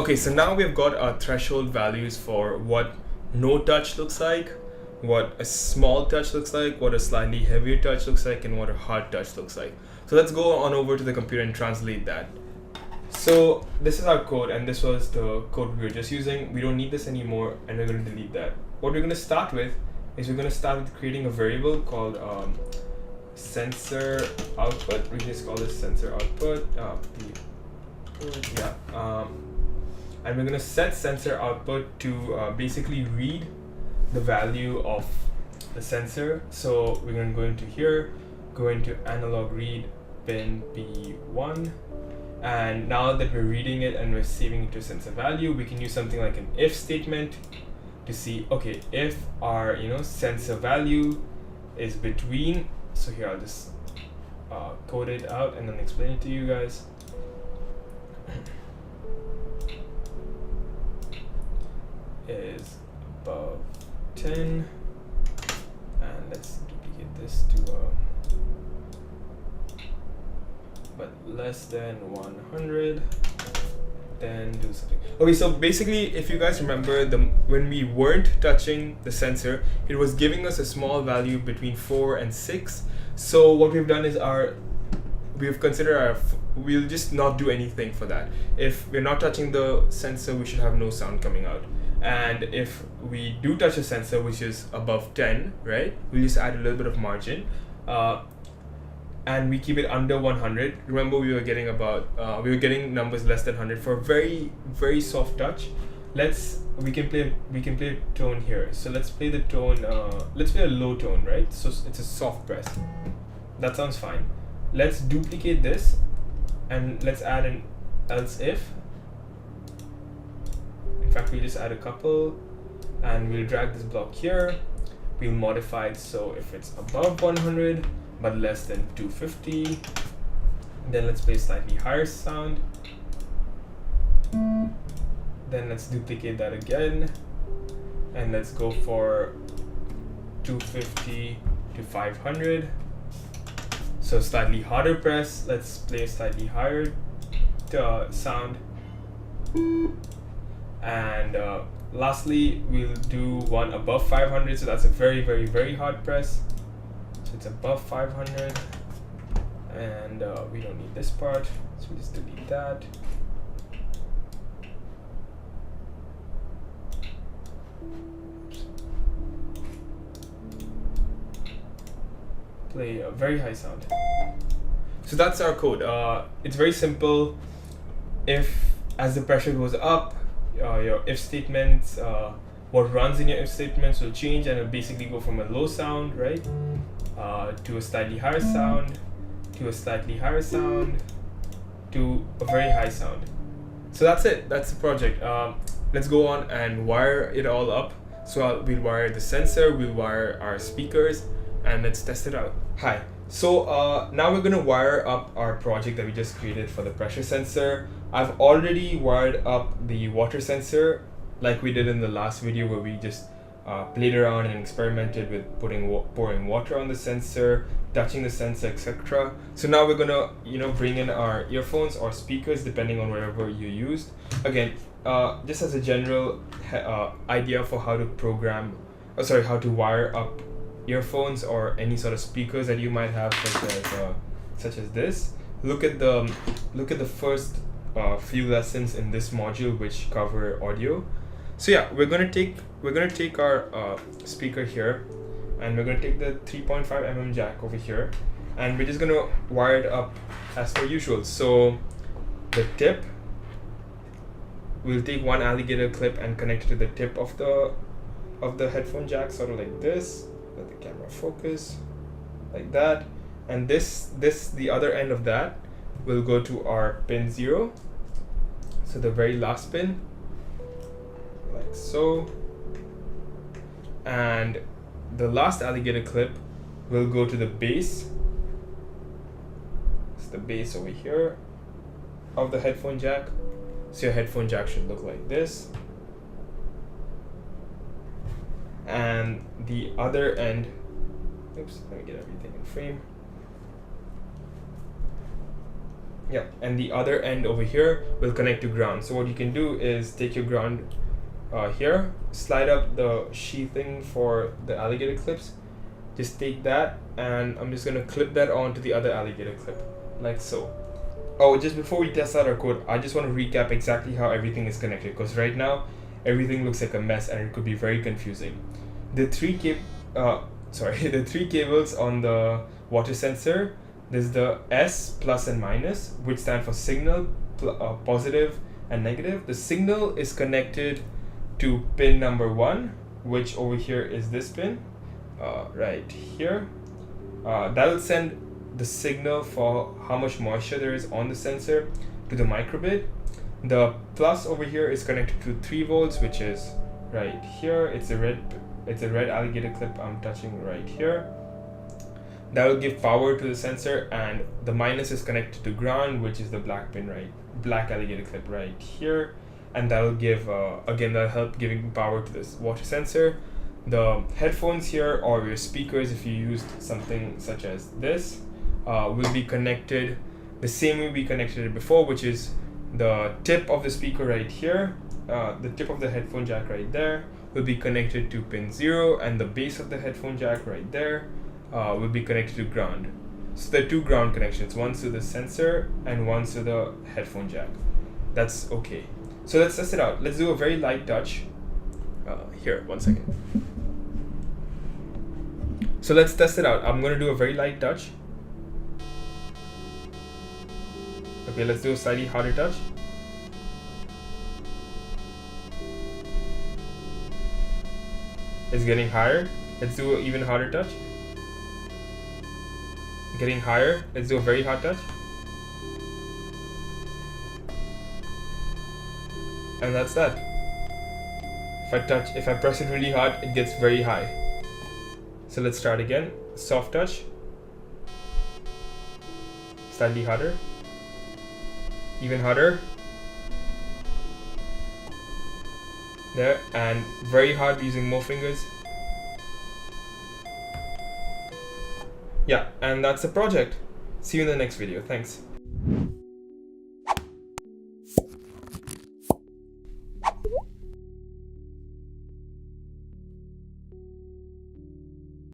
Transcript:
Okay, so now we've got our threshold values for what no touch looks like, what a small touch looks like, what a slightly heavier touch looks like, and what a hard touch looks like. So let's go on over to the computer and translate that. So this is our code, and this was the code we were just using. We don't need this anymore, and we're going to delete that. What we're going to start with is we're going to start with creating a variable called sensor output. We just call this sensor output. And we're going to set sensor output to basically read the value of the sensor. So we're going to go into here, go into analog read pin P1. And now that we're reading it and we're saving it to sensor value, we can use something like an if statement to see, okay, if our sensor value is between, so here I'll just code it out and then explain it to you guys. Is above 10, and let's duplicate this to but less than 100, then do something. Okay, so basically, if you guys remember, when we weren't touching the sensor, it was giving us a small value between 4 and 6. So what we've done is we've considered we'll just not do anything for that. If we're not touching the sensor, we should have no sound coming out. And if we do touch a sensor which is above 10, right, we'll just add a little bit of margin. And we keep it under 100. Remember, we were getting numbers less than 100 for very, very soft touch. We can play tone here. So let's play the tone. Let's play a low tone, right? So it's a soft press. That sounds fine. Let's duplicate this, and let's add an else if. In fact, we'll just add a couple, and we'll drag this block here. We'll modify it so if it's above 100 but less than 250, then let's play slightly higher sound. Then let's duplicate that again, and let's go for 250 to 500. So slightly harder press. Let's play a slightly higher sound. And lastly, we'll do one above 500. So that's a very, very, very hard press. So it's above 500, and we don't need this part, so we just delete that. Play a very high sound. So that's our code. It's very simple. If as the pressure goes up, your if statements, what runs in your if statements will change, and it'll basically go from a low sound, right, to a slightly higher sound, to a slightly higher sound, to a very high sound. So that's it. That's the project. Let's go on and wire it all up. So we'll wire the sensor, we'll wire our speakers, and let's test it out. Hi. So now we're gonna wire up our project that we just created for the pressure sensor. I've already wired up the water sensor like we did in the last video, where we just played around and experimented with pouring water on the sensor, touching the sensor, etc. So now we're gonna bring in our earphones or speakers depending on wherever you used. Again, just as a general idea for how to how to wire up earphones or any sort of speakers that you might have, such as this. Look at the first few lessons in this module which cover audio. So yeah, we're gonna take our speaker here, and we're gonna take the 3.5 mm jack over here, and we're just gonna wire it up as per usual. So the tip, we'll take one alligator clip and connect it to the tip of the headphone jack, sort of like this. Let the camera focus, like that. And the other end of that will go to our pin 0. So the very last pin, like so. And the last alligator clip will go to the base. It's the base over here of the headphone jack. So your headphone jack should look like this. And the other end, oops, let me get everything in frame. Yeah, and the other end over here will connect to ground. So what you can do is take your ground here, slide up the sheathing for the alligator clips, just take that, and I'm just gonna clip that onto the other alligator clip, like so. Oh, just before we test out our code, I just want to recap exactly how everything is connected, because right now everything looks like a mess and it could be very confusing. The three cables on the water sensor, there's the S, plus and minus, which stand for signal, positive and negative. The signal is connected to pin number 1, which over here is this pin, right here. That'll send the signal for how much moisture there is on the sensor to the microbit. The plus over here is connected to 3 volts, which is right here. It's a red alligator clip I'm touching right here. That will give power to the sensor, and the minus is connected to ground, which is the black alligator clip right here, and that will give again, that'll help giving power to this water sensor. The headphones here, or your speakers if you used something such as this, will be connected the same way we connected it before, which is the tip of the speaker right here, the tip of the headphone jack right there will be connected to pin 0, and the base of the headphone jack right there will be connected to ground. So there are 2 ground connections, one to the sensor and one to the headphone jack. That's okay. So let's test it out. Let's do a very light touch. Here, 1 second. So let's test it out. I'm going to do a very light touch. Okay, let's do a slightly harder touch. It's getting higher. Let's do an even harder touch. Getting higher. Let's do a very hard touch. And that's that. If I press it really hard, it gets very high. So let's start again. Soft touch. Slightly harder. Even harder. There, and very hard using more fingers. Yeah, and that's the project. See you in the next video. Thanks.